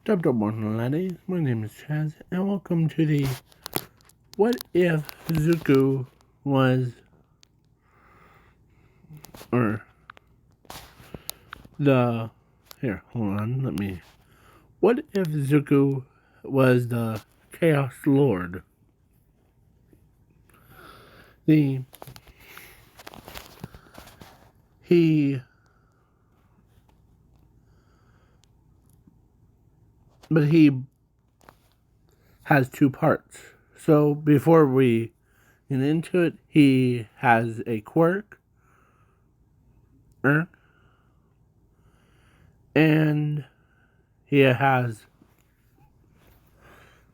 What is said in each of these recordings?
Good morning, ladies. My name is Chaz, and welcome to the What If Zuko was, or the, here, hold on, what if Zuko was the Chaos Lord? The, he, but he has two parts. So before we get into it, he has a quirk, and he has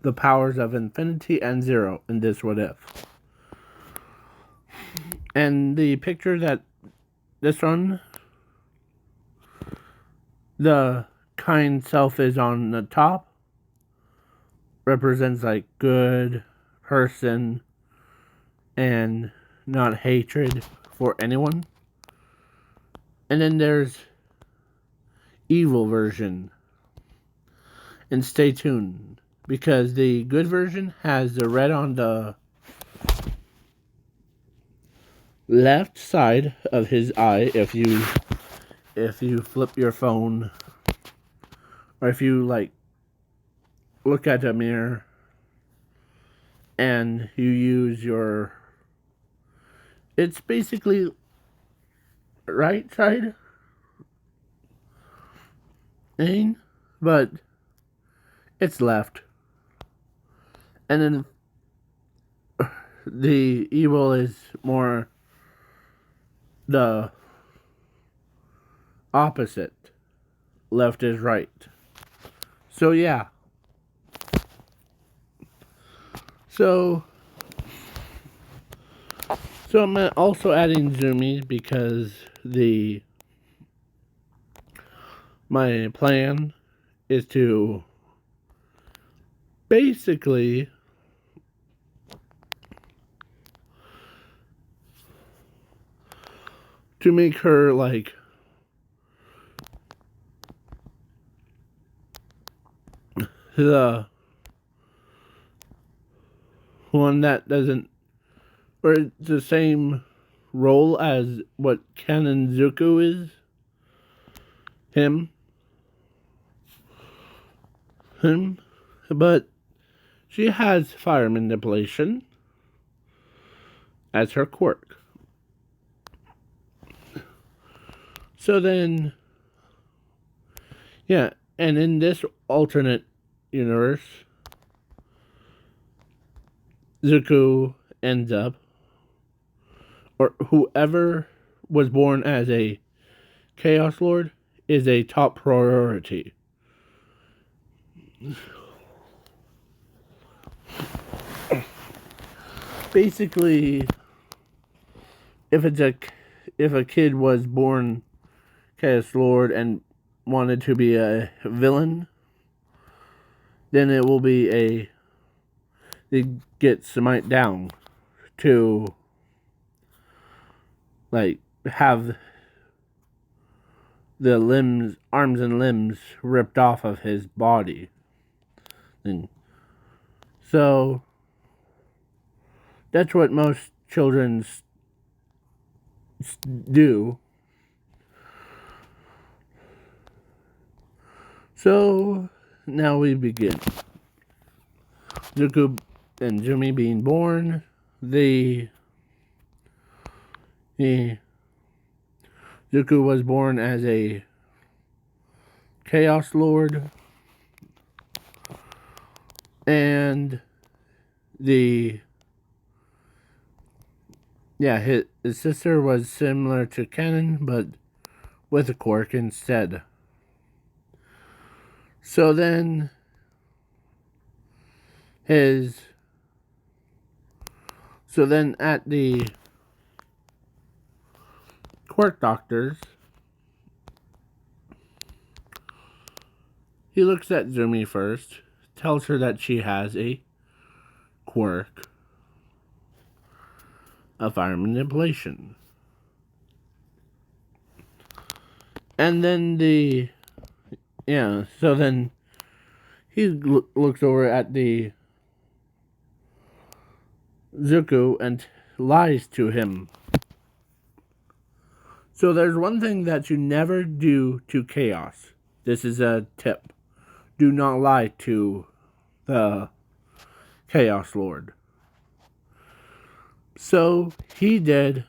the powers of infinity and zero in this What If. And the picture that this one, the kind self is on the top, represents like good person and not hatred for anyone. And then there's evil version. And stay tuned, because the good version has the red on the left side of his eye. If you flip your phone, or if you like look at a mirror and you use your, it's basically right side thing, but it's left. And then the evil is more the opposite. Left is right. So yeah. So I'm also adding Zoomies because my plan is to basically to make her like the one that doesn't, or it's the same role as what Ken and Zuko is. Him, but she has fire manipulation as her quirk. So then, yeah, and in this alternate universe, Zuko ends up, or whoever was born as a Chaos Lord is a top priority. Basically, if a kid was born Chaos Lord and wanted to be a villain, then it will be they get smite down to like have the arms and limbs ripped off of his body. And so that's what most children do. So now we begin. Zuko and Jimmy being born, Zuko was born as a Chaos Lord, and his sister was similar to Canon, but with a quirk instead. So then at the quirk doctors, he looks at Zumi first, tells her that she has a quirk of fire manipulation. And then so then he looks over at the Zuko and lies to him. So there's one thing that you never do to Chaos. This is a tip. Do not lie to the Chaos Lord. So he did.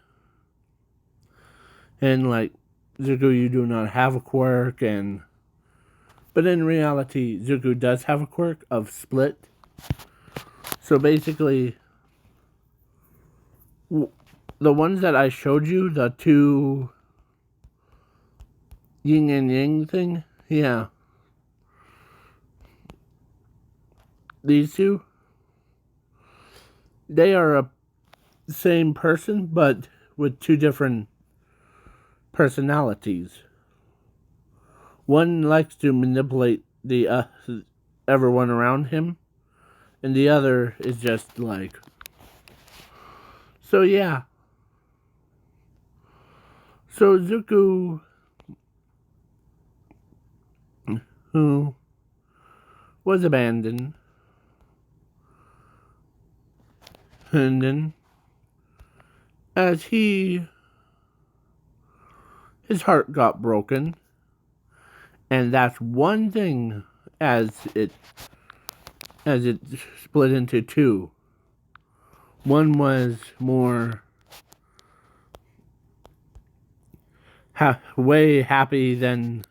And like, Zuko, you do not have a quirk, but in reality, Zuko does have a quirk of split. So basically, the ones that I showed you, the two yin and yang thing, yeah. These two, they are a same person, but with two different personalities. One likes to manipulate the everyone around him, and the other is just like. So yeah. So Zuko, who was abandoned, and then as his heart got broken, and that's one thing as it split into two. One was more way happy than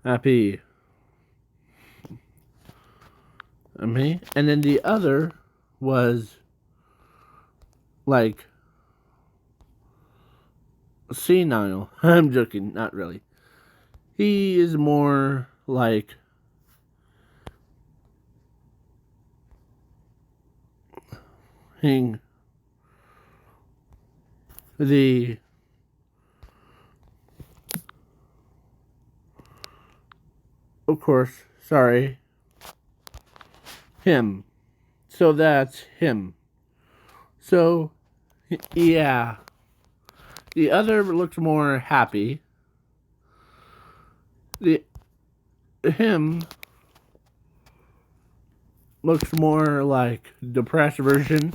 happy. Me, and then the other was like senile. I'm joking, not really. He is more like the of course, sorry, him. So that's him. So, yeah. The other looks more happy. Him looks more like depressed version,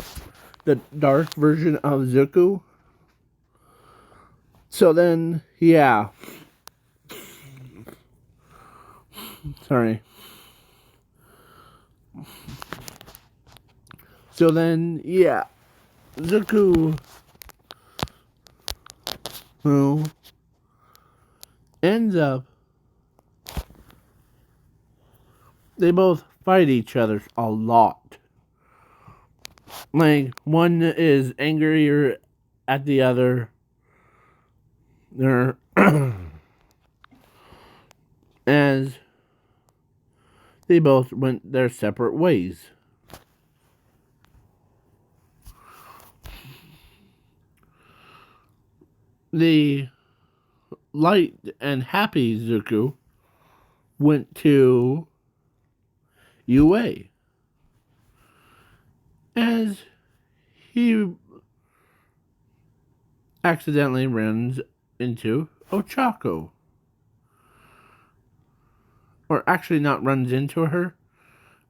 the dark version of Zuko. So then, yeah. Sorry. So then, yeah. Zuko, who ends up, they both fight each other a lot. Like, one is angrier at the other. They're as they both went their separate ways. The light and happy Zuko went to UA as he accidentally runs into Ochako. Or actually not runs into her,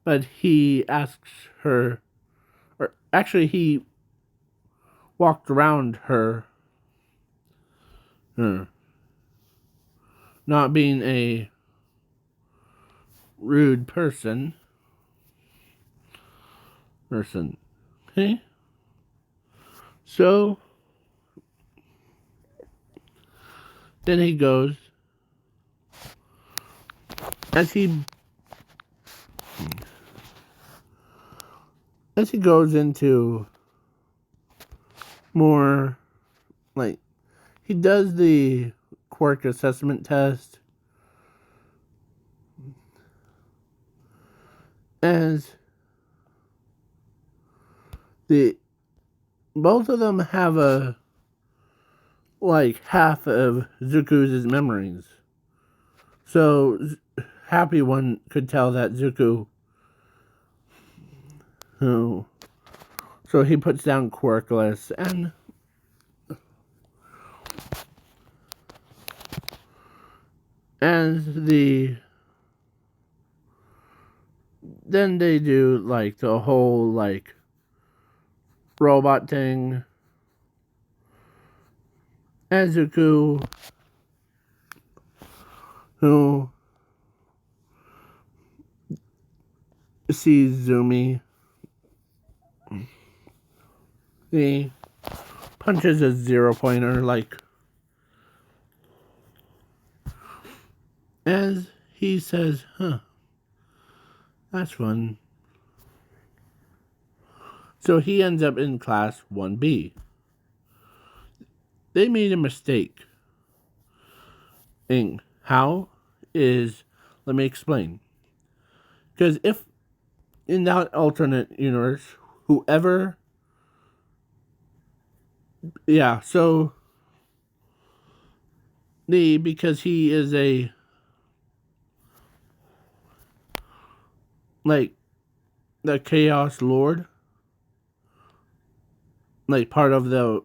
but he asks her, or actually he walked around her, not being a rude person. Okay? So, then he goes, as he goes into more, like, he does the quirk assessment test, as both of them have half of Zuko's memories. So, happy one could tell that Zuko, so he puts down quirkless, and as the then they do like the whole like robot thing. Azuku, who sees Zumi, he punches a 0-pointer like as he says, huh, that's fun. So he ends up in class 1B. They made a mistake. And how is, let me explain. Because if in that alternate universe, whoever, yeah, so because he is a, like, the Chaos Lord, like, part of the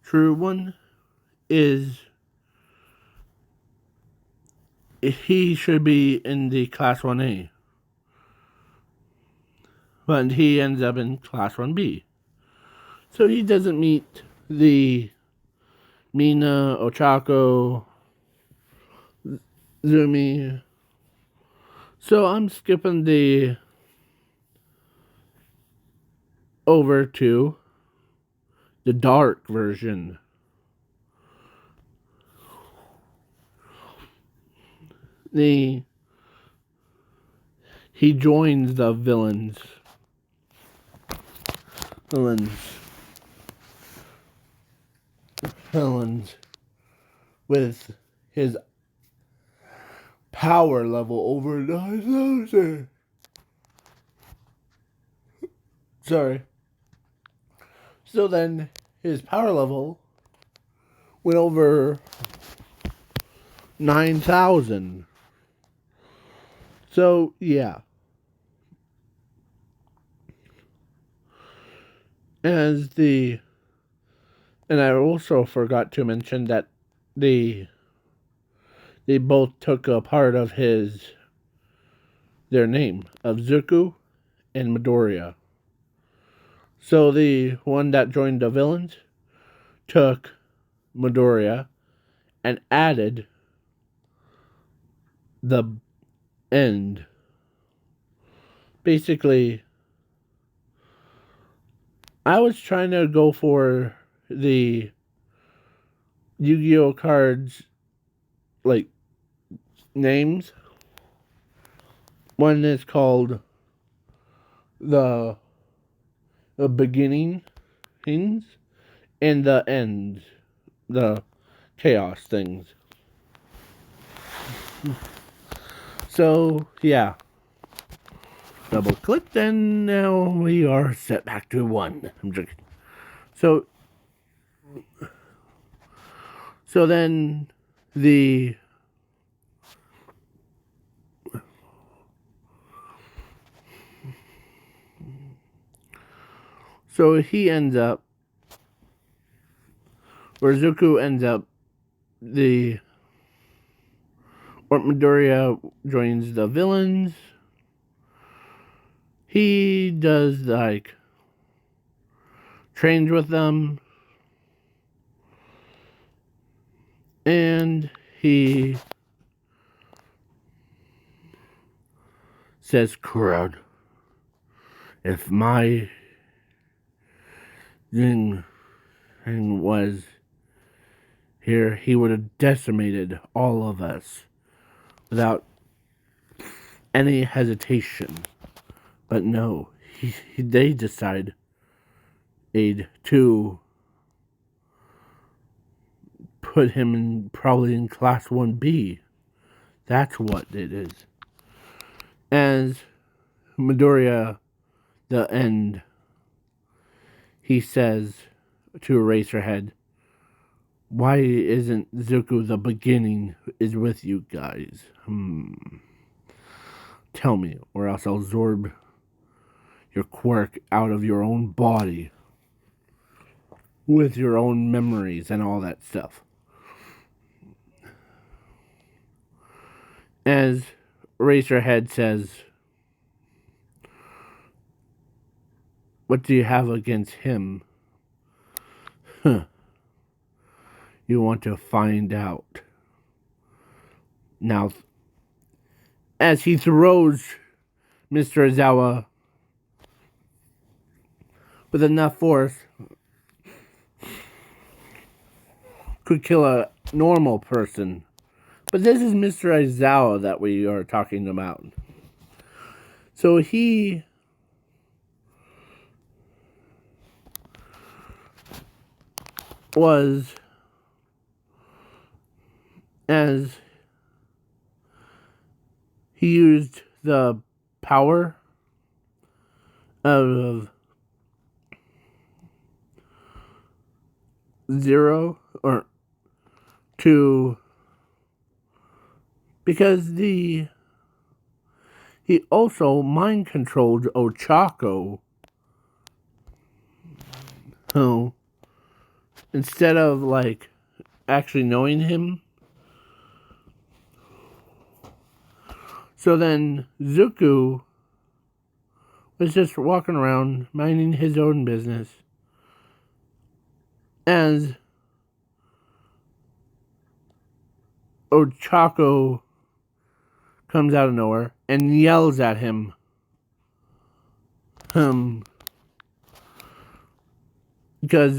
true one, is he should be in the class 1A. But he ends up in class 1B. So he doesn't meet the Mina, Ochako, Zumi. So I'm skipping over to the dark version. He joins the villains with his power level over 9,000. Sorry. So then his power level went over 9,000. So yeah. And I also forgot to mention that they both took a part of their name of Zuko and Midoriya. So the one that joined the villains took Midoriya and added the end. Basically, I was trying to go for the Yu-Gi-Oh cards, like, names. One is called the beginning things and the ends, the chaos things. So yeah, double clicked and now we are set back to 1. I'm joking. So then so he ends up, or Zuko ends up, or Midoriya joins the villains. He does like trains with them, and he says, "Crowd, if my thing was here, he would have decimated all of us without any hesitation. But no, they decide to put him probably in class 1B. That's what it is." As Midoriya, the end, he says to Eraserhead, "Why isn't Zuko the beginning is with you guys? Tell me, or else I'll absorb your quirk out of your own body with your own memories and all that stuff." As Eraserhead says, What do you have against him? Huh. You want to find out. Now, as he throws Mr. Aizawa with enough force, could kill a normal person. But this is Mr. Aizawa that we are talking about. So he was, as he used the power of zero or to, because he also mind controlled Ochako, who, instead of like actually knowing him. So then Zuko was just walking around minding his own business as Ochako comes out of nowhere and yells at him. Because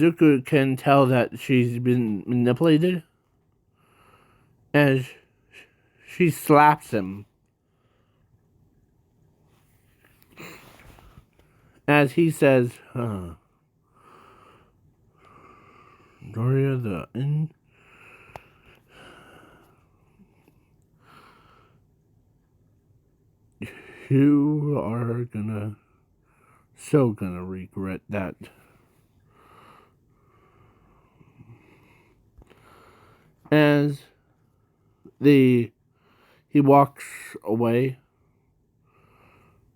Zuko can tell that she's been manipulated, as she slaps him. As he says, Doria the Inn. You are gonna regret that. As he walks away,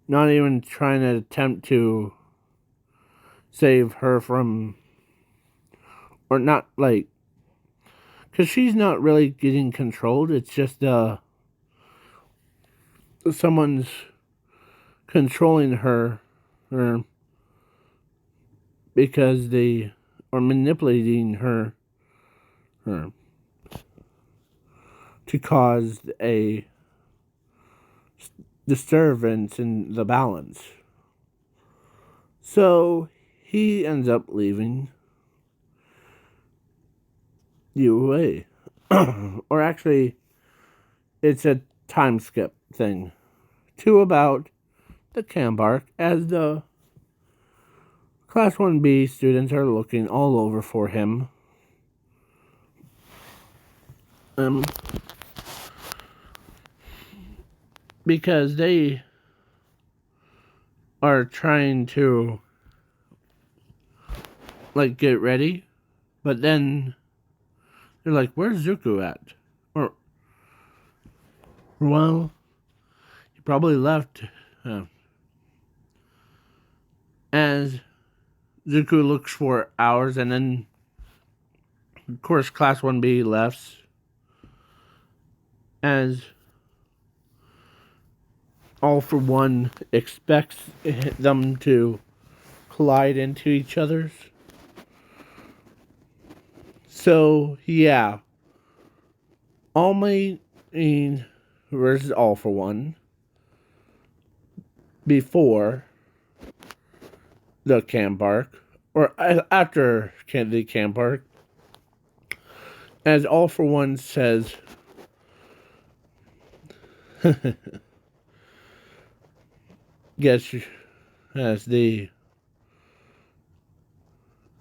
not even trying to attempt to save her from, or not like, because she's not really getting controlled. It's just someone's controlling her, or because they are manipulating her to cause a disturbance in the balance. So he ends up leaving UA. Or actually, it's a time skip thing to about the Cambark, as the Class 1B students are looking all over for him. Because they are trying to like get ready, but then they're like, "Where's Zuko at?" Or, well, he probably left. As Zuko looks for hours, and then, of course, Class 1B left. As All for One expects them to collide into each other's. So, yeah. All Might versus All for One before the Cambark, or after the Cambark, as All for One says, guess as the,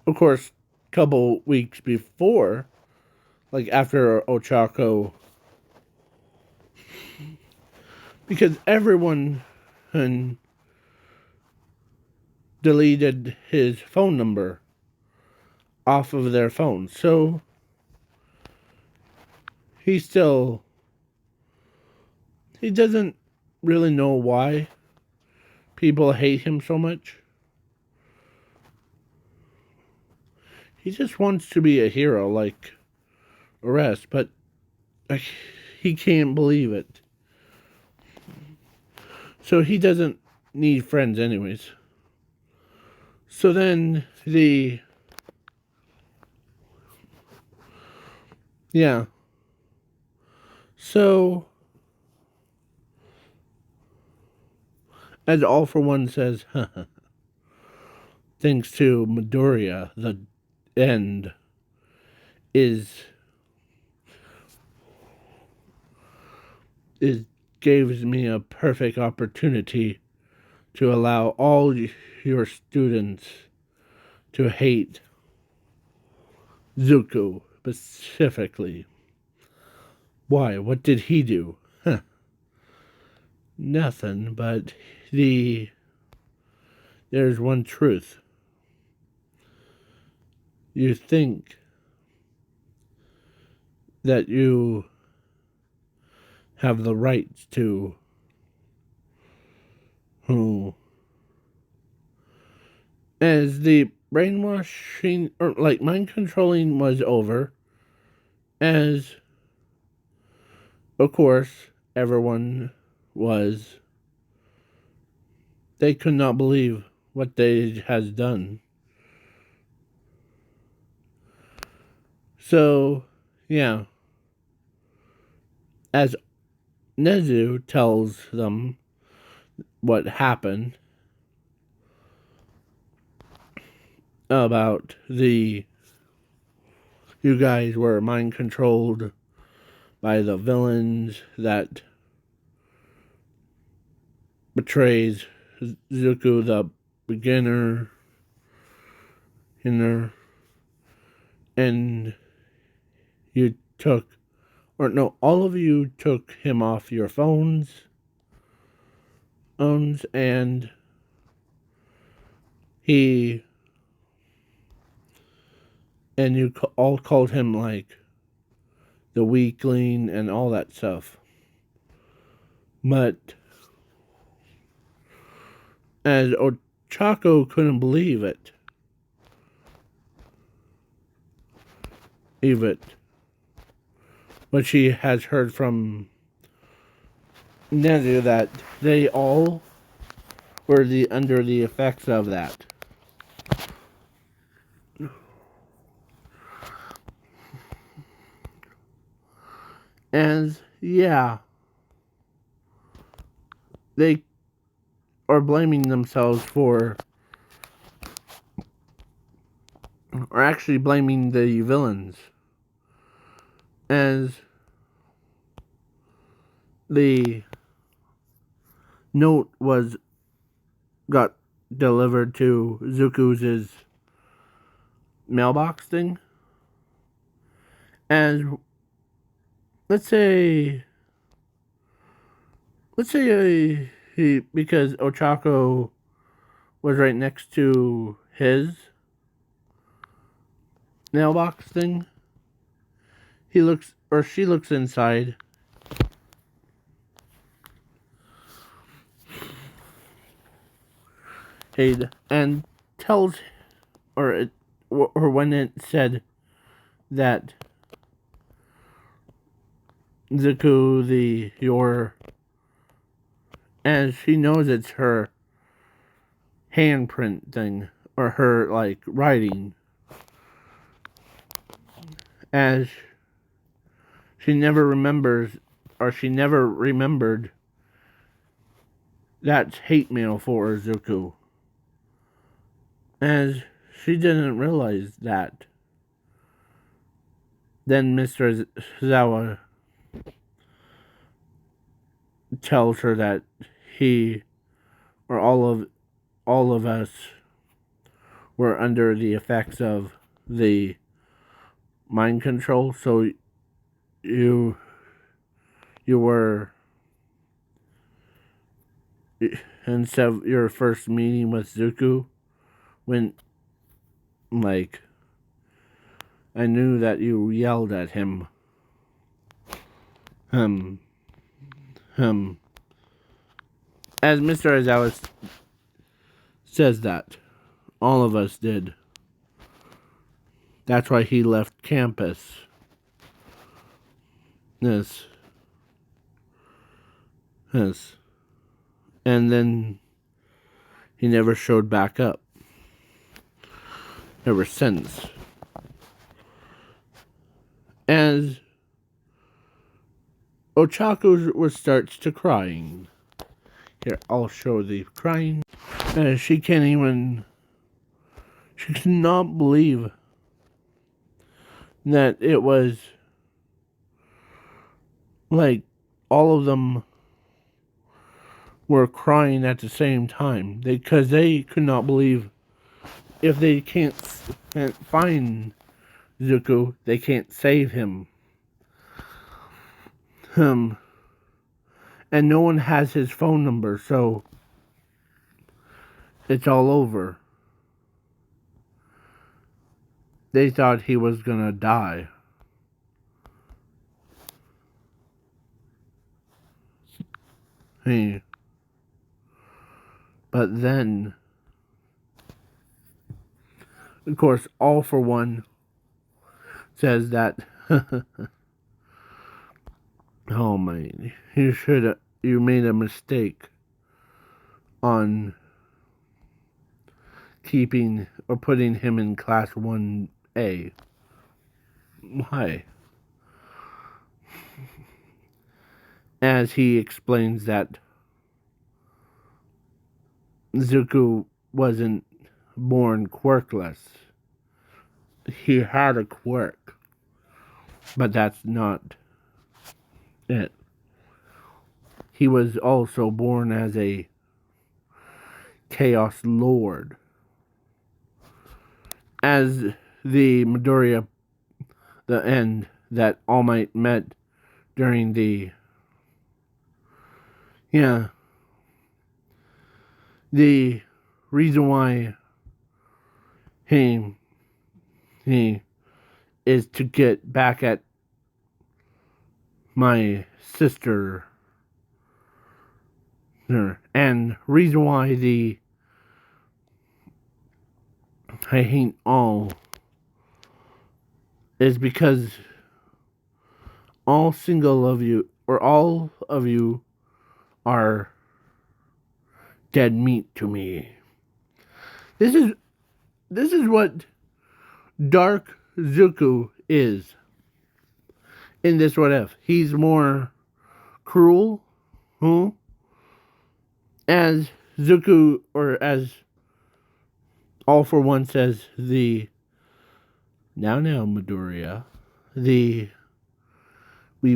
of course, couple weeks before, like after Ochako, because everyone deleted his phone number off of their phone. So he doesn't really know why people hate him so much. He just wants to be a hero like the rest, but he can't believe it. So he doesn't need friends anyways. So then yeah. So, as All for One says, thanks to Midoriya, the end is gives me a perfect opportunity to allow all your students to hate Zuko specifically. Why? What did he do? Nothing, but there's one truth. You think that you have the right to who as the brainwashing or like mind controlling was over, as of course everyone was, they could not believe what they has done. So yeah, as Nezu tells them what happened about you guys were mind controlled by the villains that betrays Zuko the beginner in there, and you took, or no, all of you took him off your phones, and he, and you all called him like the weakling and all that stuff. But as Ochako couldn't believe it, even what she has heard from Nezu, that they all were under the effects of that. And yeah, they are blaming themselves for, or actually blaming the villains, as the note got delivered to Zuko's mailbox thing. And let's say he, because Ochako was right next to his mailbox thing, she looks inside. And tells, or when it said that Zuko, and she knows it's her handprint thing, or her like writing, as she never remembered that's hate mail for Zuko, as she didn't realize that. Then Mr. Zawa tells her that he, or all of us, were under the effects of the mind control. So you were, instead of your first meeting with Zuko, when like I knew that you yelled at him. As Mr. Aizawa says that. All of us did. That's why he left campus. Yes. And then he never showed back up. ever since. As Ochako starts to crying. Here, I'll show the crying. She cannot believe that it was like all of them were crying at the same time. Because they could not believe if they can't find Zuko, they can't save him. And no one has his phone number, so it's all over. They thought he was gonna die. Hey. But then, of course, All for One says that, oh man, you made a mistake on keeping or putting him in class 1A. Why? As he explains that Zuko wasn't born quirkless. He had a quirk, but that's not it. He was also born as a Chaos Lord. As the Midoriya, the end that All Might met during the the reason why he is to get back at my sister, and reason why I hate all is because all of you are dead meat to me. This is what Dark Zuko is in this What If. He's more cruel, as Zuko, or as All for One says, now Midoriya, we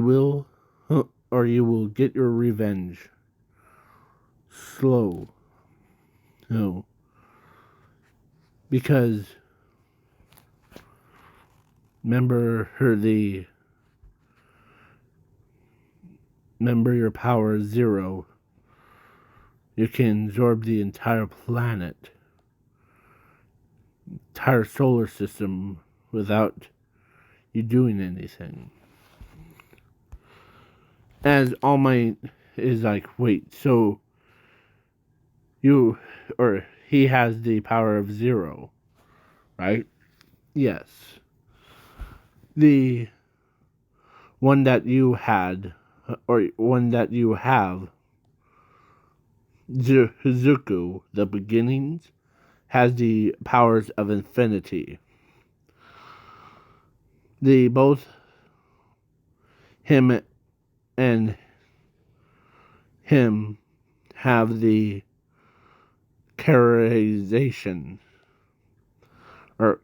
will, or you will get your revenge. Slow. No. Because remember your power is 0. You can absorb the entire planet, entire solar system without you doing anything. As All Might is like, wait, so he has the power of 0, right? Yes. The one that you had, or one that you have, Zuko, the beginnings, has the powers of infinity. Both him and him have the characterization, or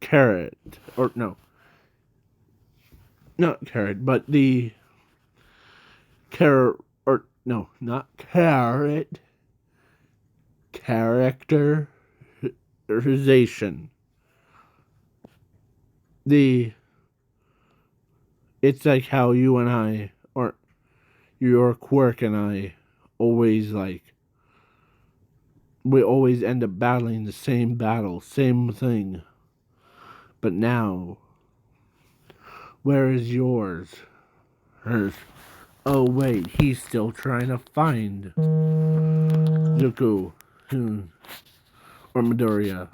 carrot, or no, not carrot, but the not carrot, characterization. It's like how you and I, or your quirk and I, always we always end up battling the same battle, same thing. But now, where is yours? Hers. Oh wait, he's still trying to find Zuko, or Midoriya.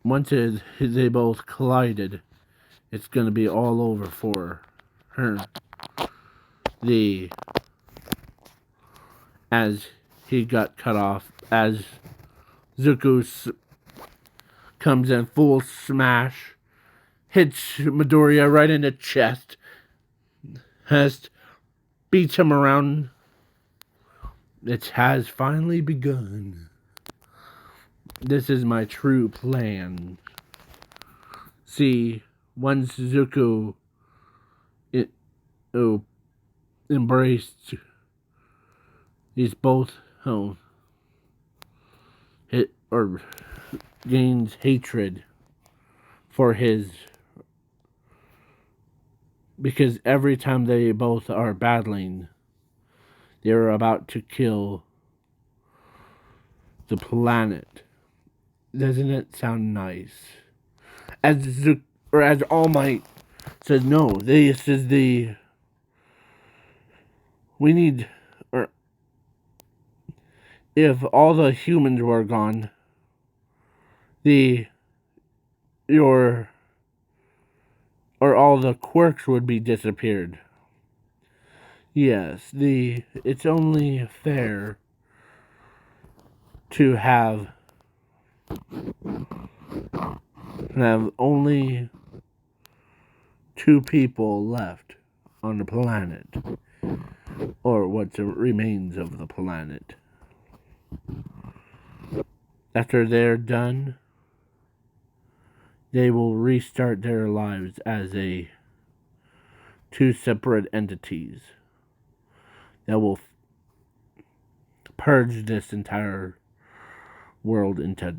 Once they both collided, it's gonna be all over for her. As he got cut off, as Zuko comes in full smash, hits Midoriya right in the chest, beats him around. It has finally begun. This is my true plan. See, once Zuko embraced these both gains hatred for his, because every time they both are battling, they're about to kill the planet. Doesn't it sound nice? As All Might says, no, this is the, we need, or if all the humans were gone, all the quirks would be disappeared. Yes, it's only fair to have only 2 people left on the planet, or what remains of the planet. After they're done, they will restart their lives as 2 separate entities that will purge this entire world into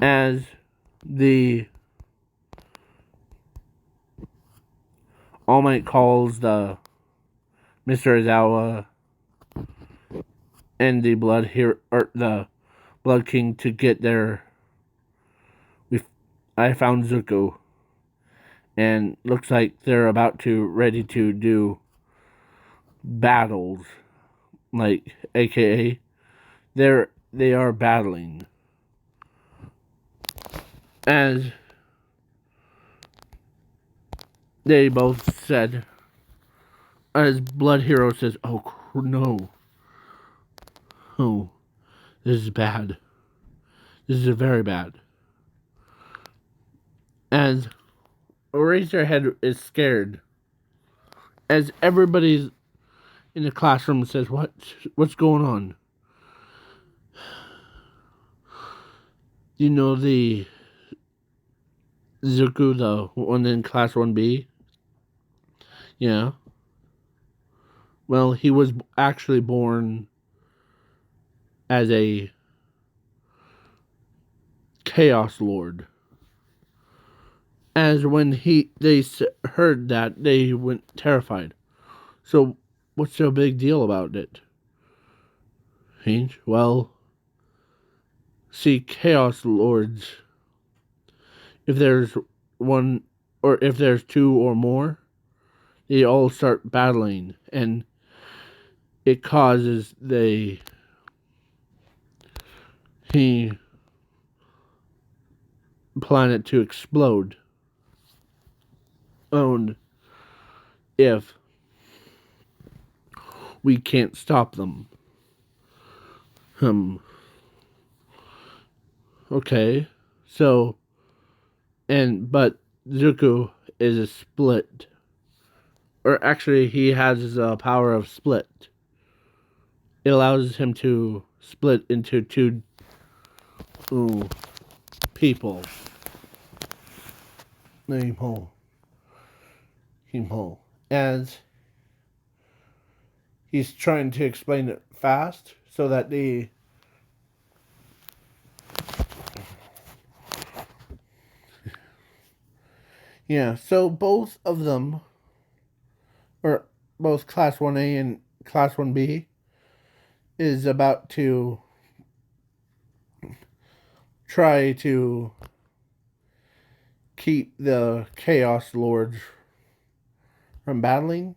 as the All Might calls the Mr. Aizawa and the the Blood King to get their. I found Zuko, and looks like they're ready to do battles, like AKA they are battling. As they both said, as Blood Hero says, "Oh no, oh, this is bad. This is very bad." As Eraserhead is scared, as everybody in the classroom says, "What's going on?" You know the Zuko, the one in Class 1B? Yeah. Well, he was actually born as a Chaos Lord. As when they heard that, they went terrified. So, what's the big deal about it? Well, see, Chaos Lords, if there's one, or if there's 2 or more, they all start battling, and it causes the planet to explode. And if we can't stop them. Okay. So, but Zuko is a split. Or actually, he has the power of split. It allows him to split into 2 people. Name hole. As he's trying to explain it fast so that so both of them, or both Class 1A and Class 1B, is about to try to keep the Chaos Lords from battling,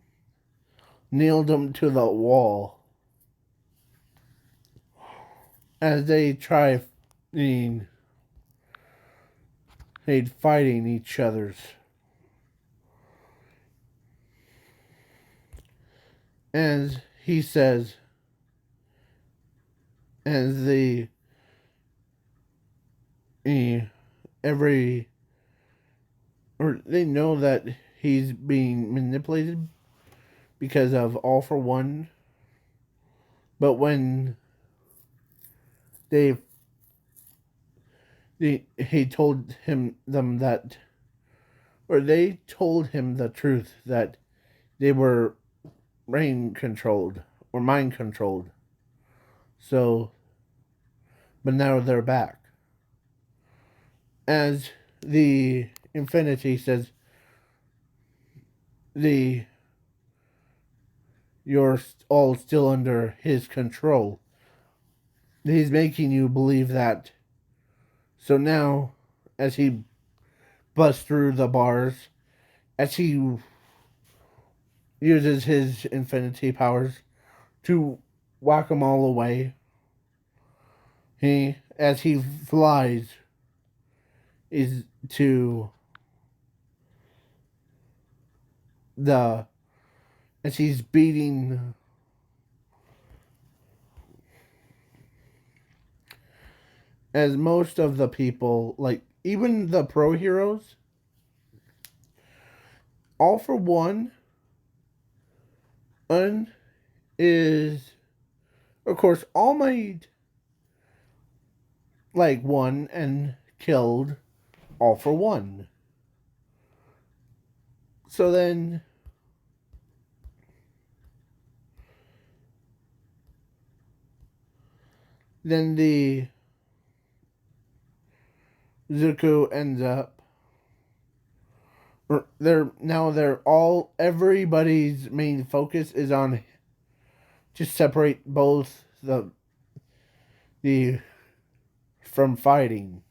nailed them to the wall as they try fighting each other's. As he says, as eh, every or they know that he's being manipulated because of All for One. But when they he told them that, or they told him the truth that they were brain controlled or mind controlled. So, but now they're back. As the Infinity says, the you're all still under his control. He's making you believe that. So now, as he busts through the bars, as he uses his infinity powers to whack them all away, as he flies, is to the as he's beating as most of the people, like even the pro heroes, All for One is, of course, All Might like won and killed All for One. So then the Zuko ends up, they're all, everybody's main focus is on to separate both the from fighting.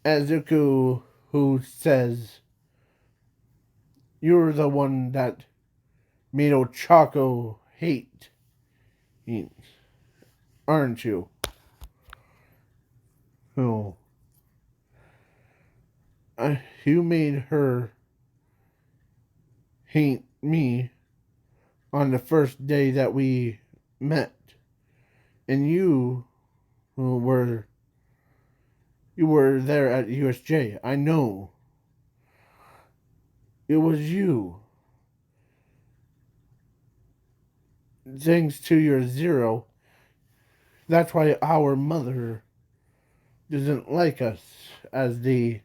As Zuko, who says, "You're the one that made Ochako hate, aren't you?" Oh, you made her hate me on the first day that we met, and you were there at USJ. I know. It was you. Thanks to your zero, that's why our mother doesn't like us, as they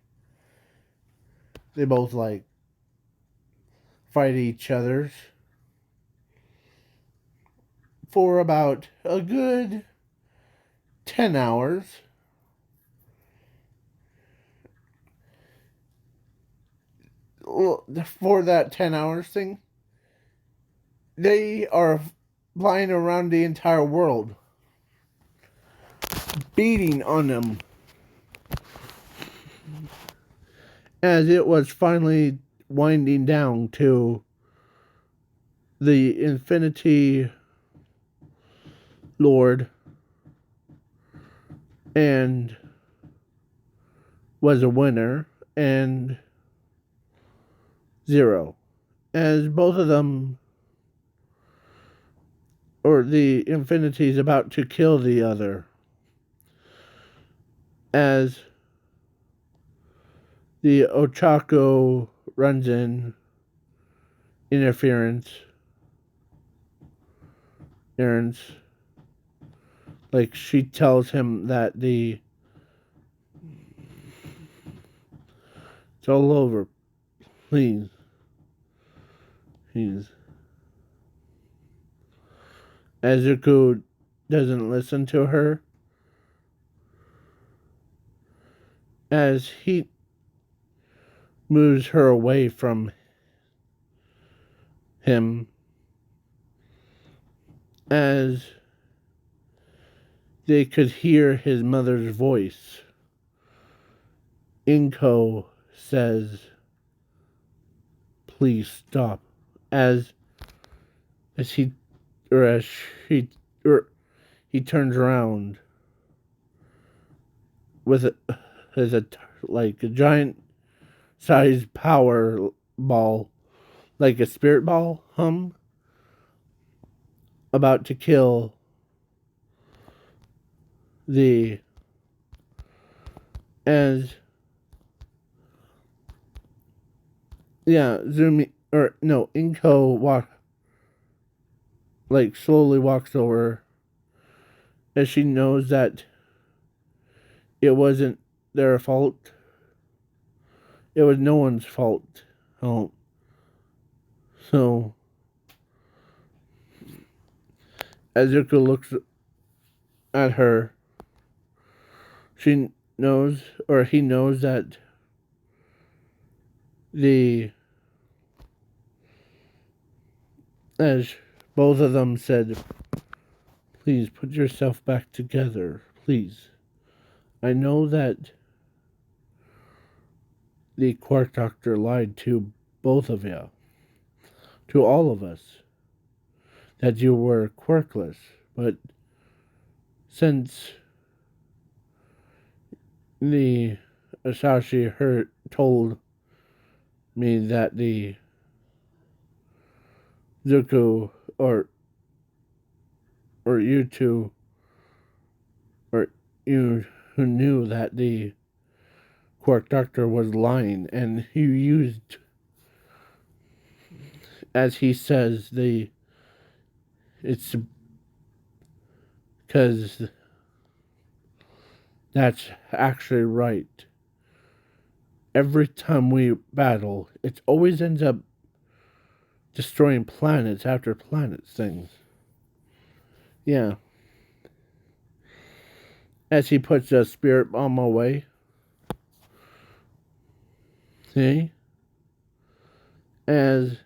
both like fight each other for about a good 10 hours. For that 10 hours thing, they are flying around the entire world, beating on them. As it was finally winding down to the Infinity Lord and was a winner, and Zero, as both of them, or the Infinity, is about to kill the other, as the Ochako runs in, interference, like she tells him that it's all over, please. As Zuko doesn't listen to her, as he moves her away from him, as they could hear his mother's voice. Inko says, "Please stop," as he turns around with a giant sized power ball, like a spirit ball, about to kill the as yeah, Zumi or no, Inko slowly walks over as she knows that it wasn't their fault. It was no one's fault. Oh, so Azuka looks at her. She knows, or he knows, that the as both of them said, please put yourself back together, please. I know that the Quark Doctor lied to both of you, to all of us, that you were quirkless, but since the Asashi told me that the Zuko or you two or you who knew that the Quark Doctor was lying, and you used, as he says, it's because that's actually right. Every time we battle, it always ends up destroying planets after planets things. Yeah. As he puts a spirit bomb away. See? As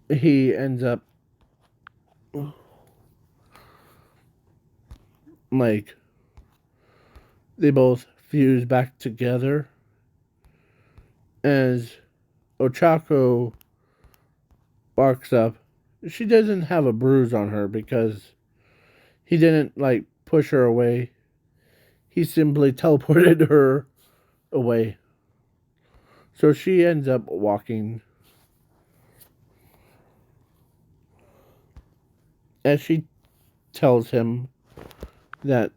he ends up like they both fuse back together. As Ochako walks up, she doesn't have a bruise on her because he didn't push her away. He simply teleported her away. So she ends up walking. As she tells him that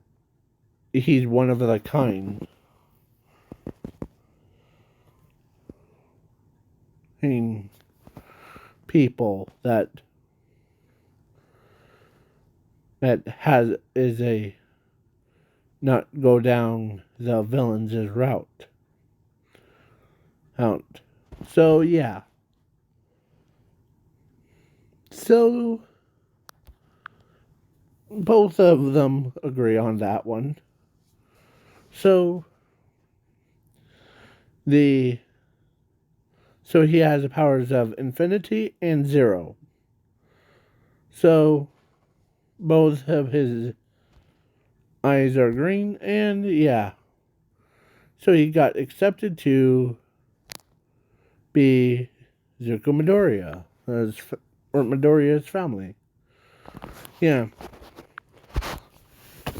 he's one of the kind. I mean, people that is a not go down the villain's route. Out. So yeah. So both of them agree on that one. So the so he has the powers of infinity and zero. So both of his eyes are green, and yeah. So he got accepted to be Zuko Midoriya, or Midoriya's family. Yeah.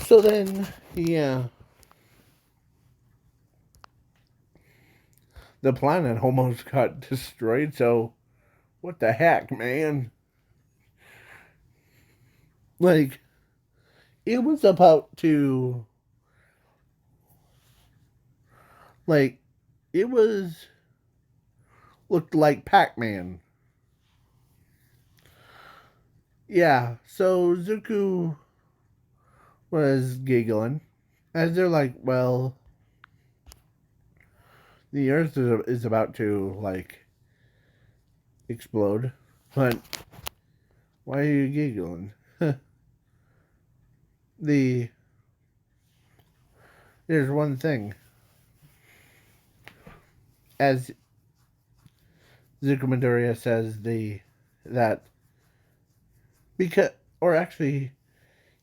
So then, yeah. The planet almost got destroyed, so what the heck, man? Like, it was about to. Like, it was. Looked like Pac Man. Yeah, so Zuko was giggling as they're like, well, the Earth is about to, explode. But why are you giggling? the There's one thing. As Zuko Midoriya says that because or actually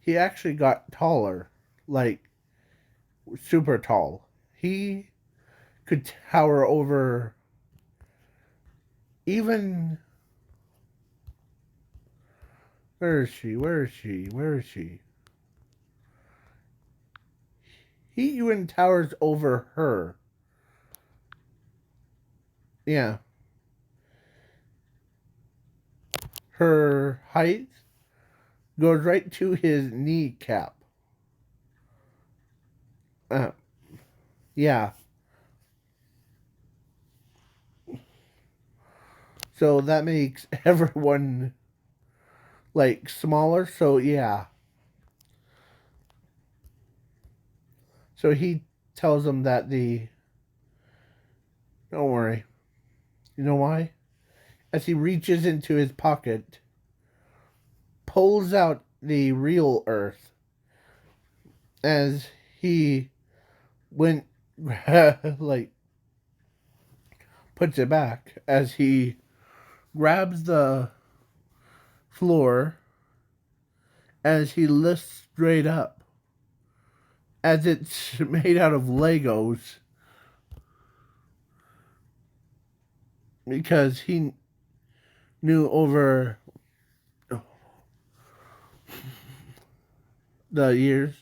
he actually got taller, like super tall. He could tower over even where is she? Where is she? Where is she? He even towers over her. Yeah. her height goes right to his kneecap. Uh, yeah. So that makes everyone like smaller. So yeah. So he tells them that the don't worry. You know why? As he reaches into his pocket, pulls out the real Earth as he went like puts it back as he grabs the floor as he lifts straight up as it's made out of Legos because he knew over the years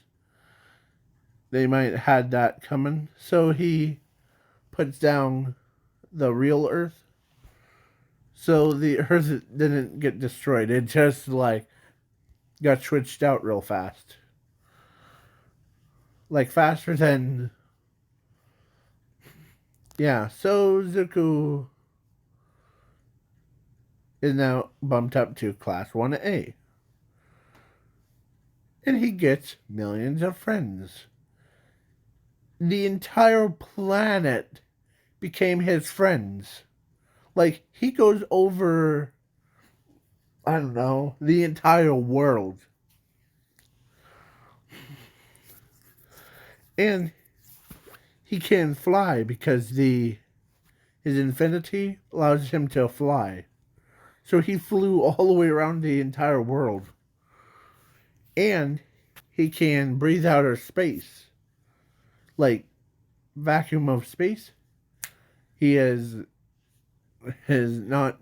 they might had that coming. So he puts down the real Earth. So the Earth didn't get destroyed. It just like got switched out real fast. Like faster than yeah, so Zuko is now bumped up to Class 1A. And he gets millions of friends. The entire planet became his friends. Like, he goes over, I don't know, the entire world. And he can fly because his infinity allows him to fly. So he flew all the way around the entire world. And he can breathe outer space. Like vacuum of space. He is not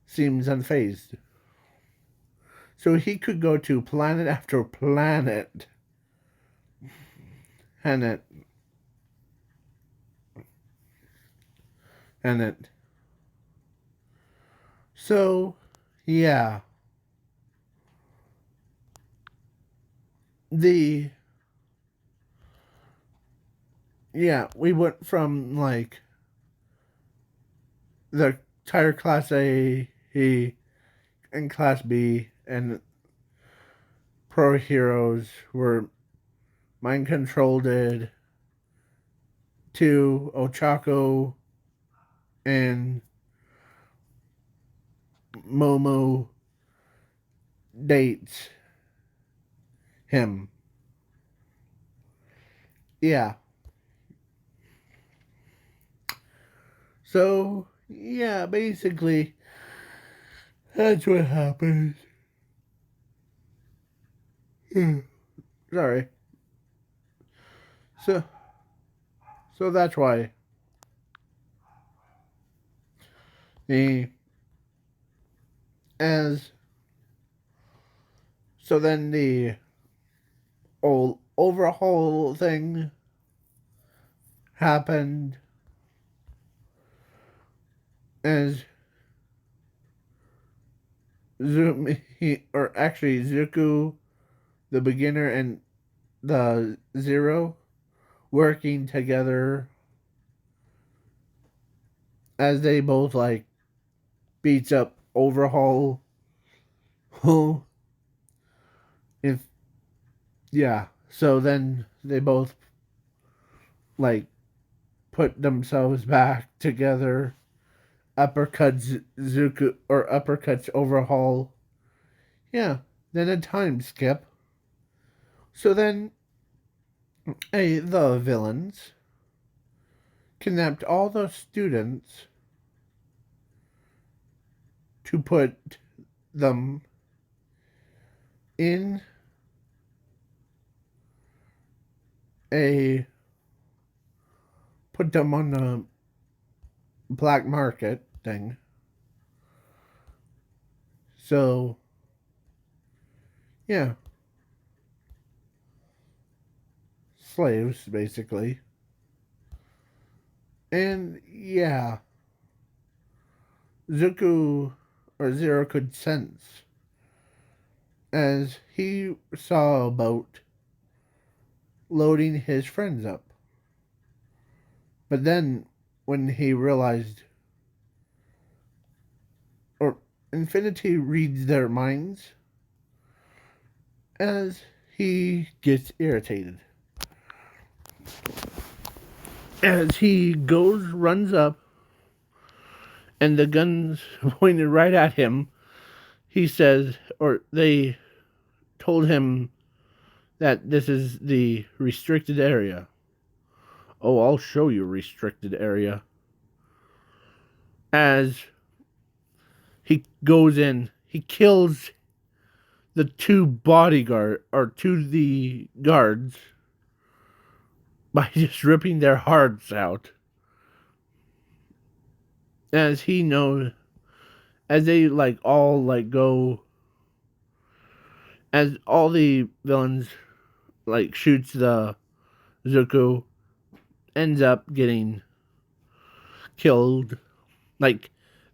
seems unfazed. So he could go to planet after planet. And it. So, yeah. We went from like the entire class A and class B and pro heroes were mind controlled to Ochako and Momo dates him. Yeah. So, yeah, basically, that's what happens. Sorry. So, so that's why the as so then the old overhaul thing happened as Zuku, the beginner, and the Zero working together as they both like beats up overhaul. If yeah, so then they both like put themselves back together, uppercuts Zuko or uppercuts overhaul. Yeah, then a time skip. So then the villains kidnapped all the students to put them in a put them on the black market thing. So yeah, slaves basically. And yeah, Zuko or Zero could sense, as he saw a boat loading his friends up. But then, when he realized, or Infinity reads their minds, as he gets irritated. As he runs up, and the gun's pointed right at him, he says, or they told him that this is the restricted area. Oh, I'll show you restricted area. As he goes in, he kills the two the guards by just ripping their hearts out. As he knows, as they all go, as all the villains shoots the Zuko, ends up getting killed. They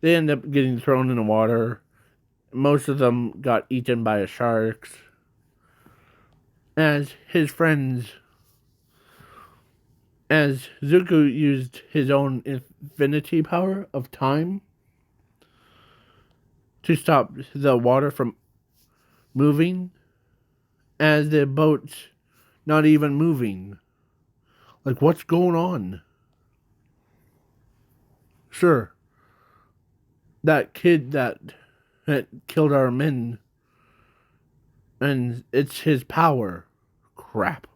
end up getting thrown in the water. Most of them got eaten by sharks. As his friends, as Zuko used his own infinity power of time to stop the water from moving, as the boat's not even moving. What's going on? Sure, that kid that killed our men, and it's his power. Crap.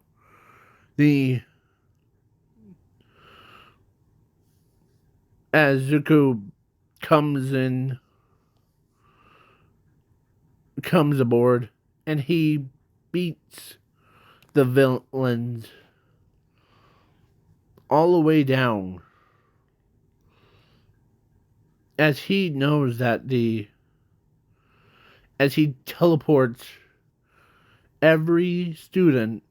As Zuko comes aboard, and he beats the villains all the way down, as he knows that as he teleports every student,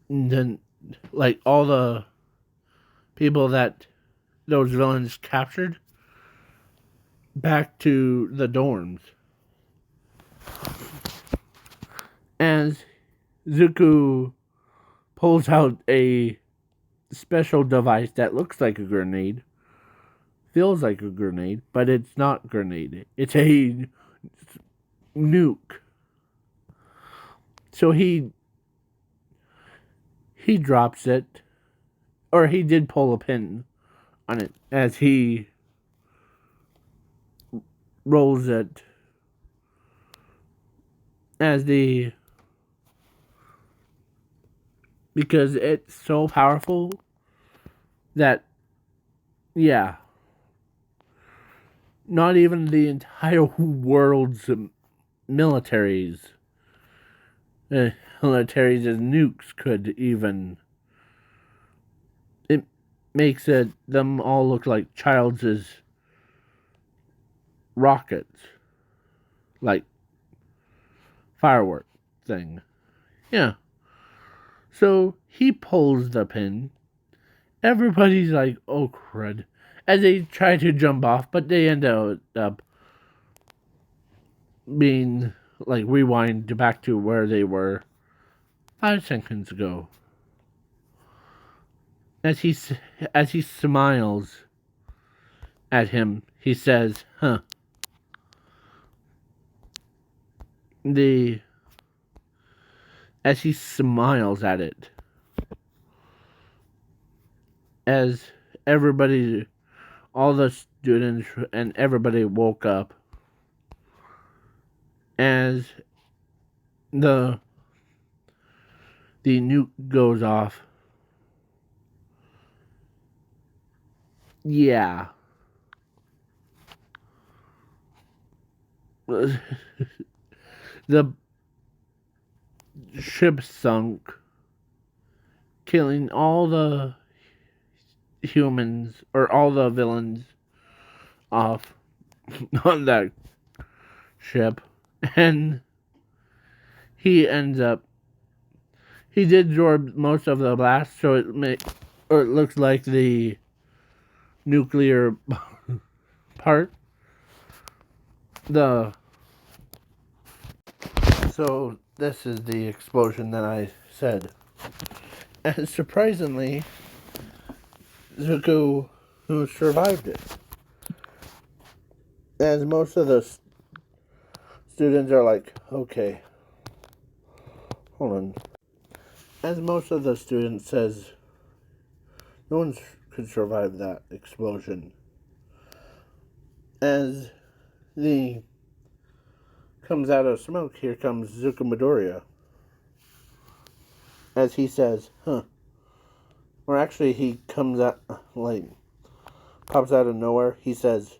and then all the people that those villains captured back to the dorms. As Zuko pulls out a special device that looks like a grenade, feels like a grenade, but it's not a grenade. It's a nuke. So he drops it, or he did pull a pin on it as he rolls it, because it's so powerful that, yeah, not even the entire world's militaries as nukes could even. It makes them all look like child's rockets, firework thing. Yeah. So he pulls the pin. Everybody's like, oh crud, as they try to jump off, but they end up being rewind back to where they were 5 seconds ago. As he smiles at him, he says, "Huh." As he smiles at it, as everybody, all the students and everybody woke up, as the nuke goes off. Yeah. The ship sunk, killing all the humans, or all the villains, off on that ship. And he did absorb most of the blast, so it looks like the nuclear part. So this is the explosion that I said. And surprisingly, Zuko who survived it. As most of the students are like, okay, hold on. As most of the students says, no one could survive that explosion. As the comes out of smoke, here comes Zuko Midoriya. As he says, huh. Or actually, he comes out, like, pops out of nowhere. He says,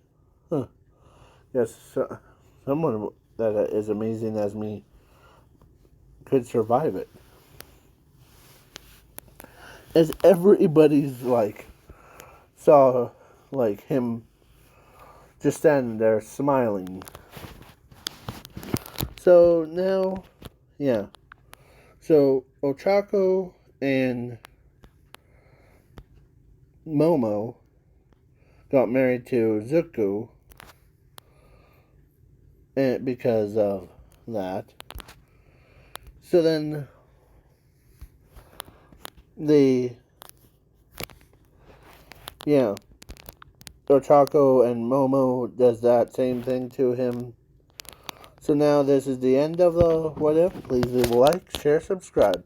huh. Yes, someone that is amazing as me could survive it. As everybody's, like, saw, like, him just standing there smiling. So now, yeah. So Ochako and Momo got married to Zuko because of that. So then Ochako and Momo does that same thing to him. So now this is the end of the What If. Please leave a like, share, subscribe.